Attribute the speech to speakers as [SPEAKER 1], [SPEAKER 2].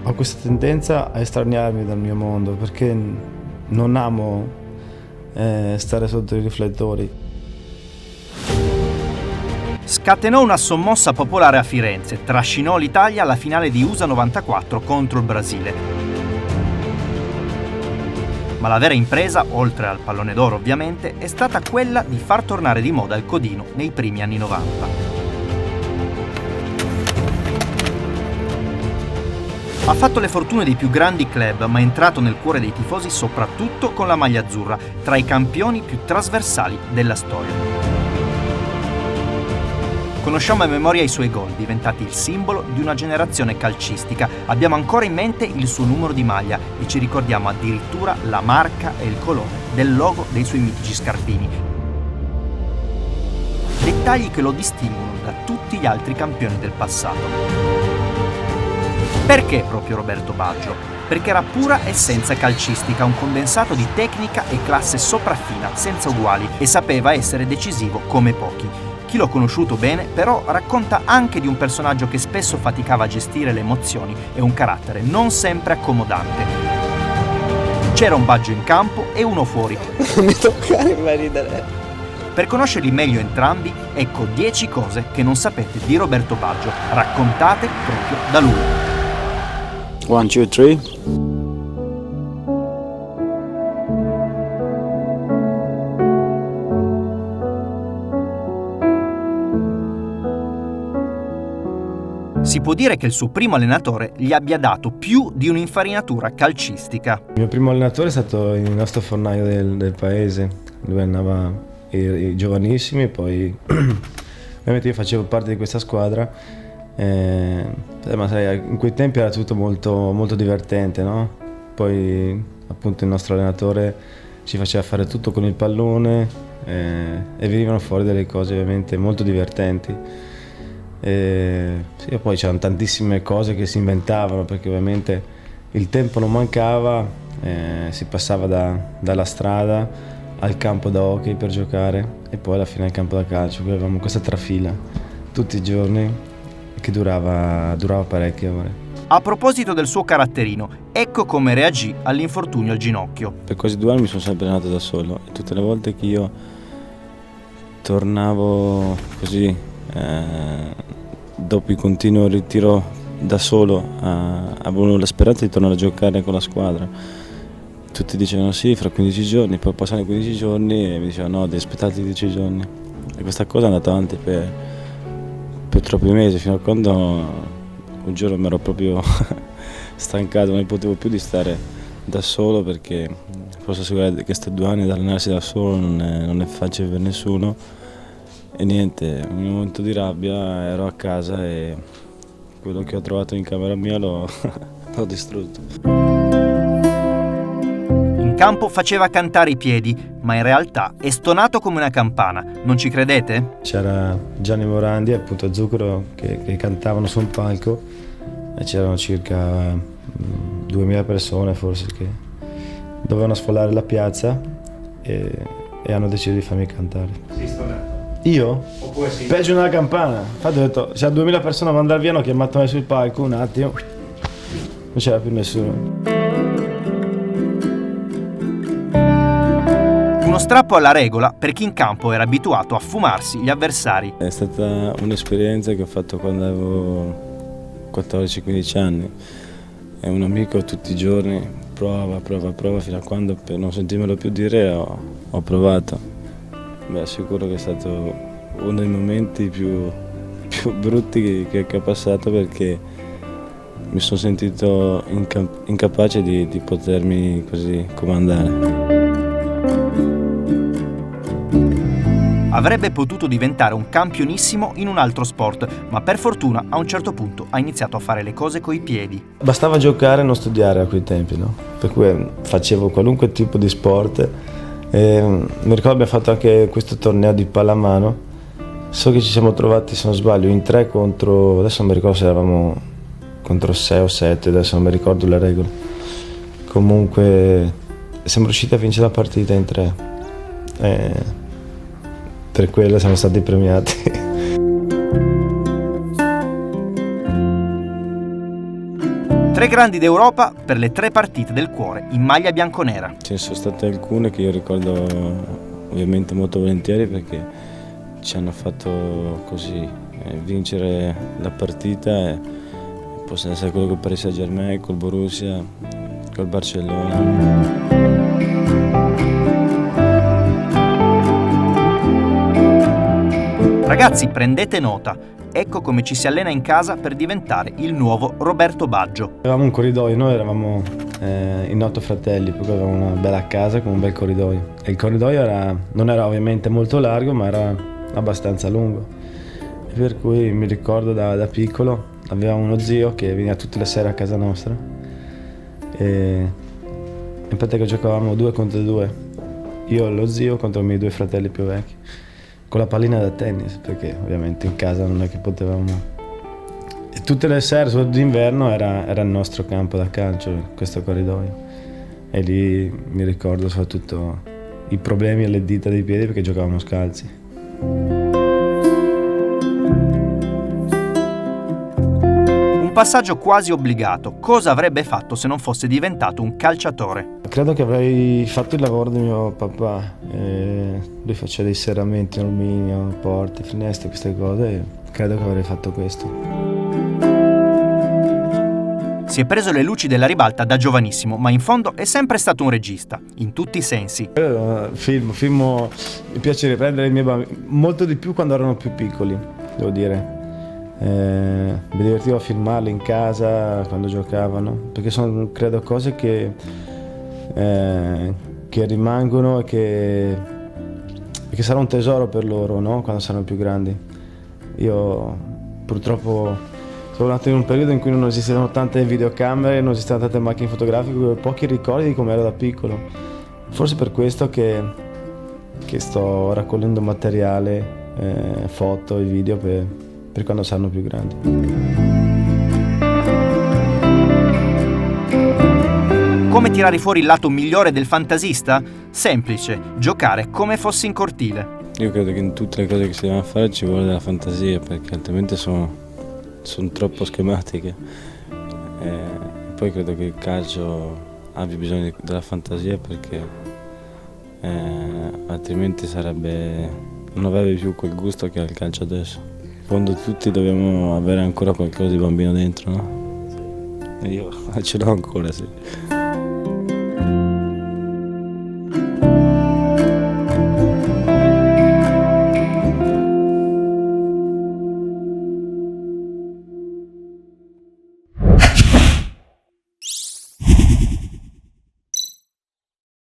[SPEAKER 1] ho questa tendenza a estraniarmi dal mio mondo perché non amo stare sotto i riflettori.
[SPEAKER 2] Scatenò una sommossa popolare a Firenze, trascinò l'Italia alla finale di USA 94 contro il Brasile. Ma la vera impresa, oltre al pallone d'oro ovviamente, è stata quella di far tornare di moda il codino nei primi anni 90. Ha fatto le fortune dei più grandi club, ma è entrato nel cuore dei tifosi soprattutto con la maglia azzurra, tra i campioni più trasversali della storia. Conosciamo a memoria i suoi gol, diventati il simbolo di una generazione calcistica. Abbiamo ancora in mente il suo numero di maglia e ci ricordiamo addirittura la marca e il colore del logo dei suoi mitici scarpini. Dettagli che lo distinguono da tutti gli altri campioni del passato. Perché proprio Roberto Baggio? Perché era pura essenza calcistica, un condensato di tecnica e classe sopraffina, senza uguali, e sapeva essere decisivo come pochi. Chi l'ho conosciuto bene, però, racconta anche di un personaggio che spesso faticava a gestire le emozioni e un carattere non sempre accomodante. C'era un Baggio in campo e uno fuori.
[SPEAKER 1] Non mi toccare, mi fa ridere.
[SPEAKER 2] Per conoscerli meglio entrambi, ecco 10 cose che non sapete di Roberto Baggio, raccontate proprio da lui.
[SPEAKER 3] 1, 2, 3.
[SPEAKER 2] Si può dire che il suo primo allenatore gli abbia dato più di un'infarinatura calcistica.
[SPEAKER 1] Il mio primo allenatore è stato il nostro fornaio del paese. Lui allenava i giovanissimi, poi ovviamente io facevo parte di questa squadra. Ma sai, in quei tempi era tutto molto, molto divertente, no? Poi appunto il nostro allenatore ci faceva fare tutto con il pallone e venivano fuori delle cose ovviamente molto divertenti. Sì, poi c'erano tantissime cose che si inventavano perché ovviamente il tempo non mancava, si passava dalla strada al campo da hockey per giocare e poi alla fine al campo da calcio. Quindi avevamo questa trafila tutti i giorni che durava parecchio ore.
[SPEAKER 2] A proposito del suo caratterino, ecco come reagì all'infortunio al ginocchio.
[SPEAKER 3] Per quasi 2 anni mi sono sempre allenato da solo e tutte le volte che io tornavo così, dopo il continuo ritiro da solo, avevo la speranza di tornare a giocare con la squadra. Tutti dicevano sì, fra 15 giorni, poi passano i 15 giorni e mi dicevano no, devi aspettare 10 giorni. E questa cosa è andata avanti per troppi mesi, fino a quando un giorno mi ero proprio stancato, non ne potevo più di stare da solo, perché posso assicurare che questi 2 anni ad allenarsi da solo non è facile per nessuno. E niente, in un momento di rabbia ero a casa e quello che ho trovato in camera mia l'ho distrutto.
[SPEAKER 2] In campo faceva cantare i piedi, ma in realtà è stonato come una campana. Non ci credete?
[SPEAKER 1] C'era Gianni Morandi, appunto Zucchero, che cantavano su un palco e c'erano circa 2000 persone forse che dovevano sfollare la piazza e hanno deciso di farmi cantare.
[SPEAKER 2] Sei stonato?
[SPEAKER 1] Io?
[SPEAKER 2] Oppure sì?
[SPEAKER 1] Peggio di una campana. Infatti ho detto, se a 2000 persone a andare via, hanno chiamato me sul palco un attimo, non c'era più nessuno.
[SPEAKER 2] Uno strappo alla regola per chi in campo era abituato a fumarsi gli avversari.
[SPEAKER 3] È stata un'esperienza che ho fatto quando avevo 14-15 anni. E un amico tutti i giorni prova fino a quando per non sentirmelo più dire ho provato. Beh, sicuro che è stato uno dei momenti più brutti che ho passato, perché mi sono sentito incapace di potermi così comandare.
[SPEAKER 2] Avrebbe potuto diventare un campionissimo in un altro sport, ma per fortuna a un certo punto ha iniziato a fare le cose coi piedi.
[SPEAKER 1] Bastava giocare e non studiare a quei tempi, no? Per cui facevo qualunque tipo di sport. Mi ricordo abbiamo fatto anche questo torneo di pallamano. So che ci siamo trovati, se non sbaglio, in 3 contro, adesso non mi ricordo se eravamo contro 6 o 7, adesso non mi ricordo le regole. Comunque siamo riusciti a vincere la partita in 3. Per quello siamo stati premiati.
[SPEAKER 2] 3 grandi d'Europa per le 3 partite del cuore in maglia bianconera.
[SPEAKER 3] Ce ne sono state alcune che io ricordo ovviamente molto volentieri perché ci hanno fatto così vincere la partita e possono essere quello col Paris Saint-Germain, col Borussia, col Barcellona.
[SPEAKER 2] Ragazzi, prendete nota, ecco come ci si allena in casa per diventare il nuovo Roberto Baggio.
[SPEAKER 1] Avevamo un corridoio, noi eravamo in 8 fratelli, poi avevamo una bella casa con un bel corridoio. E il corridoio non era ovviamente molto largo, ma era abbastanza lungo. E per cui mi ricordo da piccolo, avevamo uno zio che veniva tutte le sere a casa nostra. E in pratica giocavamo 2 contro 2, io e lo zio contro i miei 2 fratelli più vecchi. Con la pallina da tennis, perché ovviamente in casa non è che potevamo. E tutte le sere, soprattutto d'inverno, era il nostro campo da calcio, questo corridoio. E lì mi ricordo soprattutto i problemi alle dita dei piedi perché giocavamo scalzi.
[SPEAKER 2] Un passaggio quasi obbligato. Cosa avrebbe fatto se non fosse diventato un calciatore?
[SPEAKER 1] Credo che avrei fatto il lavoro di mio papà. Lui faceva dei serramenti in alluminio, porte, finestre, queste cose, e credo che avrei fatto questo.
[SPEAKER 2] Si è preso le luci della ribalta da giovanissimo, ma in fondo è sempre stato un regista, in tutti i sensi.
[SPEAKER 1] Filmo, mi piace riprendere i miei bambini, molto di più quando erano più piccoli, devo dire. Mi divertivo a filmarli in casa quando giocavano, perché sono, credo, cose che rimangono e che sarà un tesoro per loro, no? Quando saranno più grandi. Io purtroppo sono nato in un periodo in cui non esistevano tante videocamere, non esistevano tante macchine fotografiche, avevo pochi ricordi di come ero da piccolo. Forse per questo che sto raccogliendo materiale, foto e video per quando saranno più grandi.
[SPEAKER 2] Come tirare fuori il lato migliore del fantasista? Semplice, giocare come fossi in cortile.
[SPEAKER 3] Io credo che in tutte le cose che si devono fare ci vuole della fantasia, perché altrimenti sono troppo schematiche. Poi credo che il calcio abbia bisogno della fantasia perché altrimenti non avrebbe più quel gusto che ha il calcio adesso. In fondo tutti dobbiamo avere ancora qualcosa di bambino dentro, no? E io ce l'ho ancora, sì.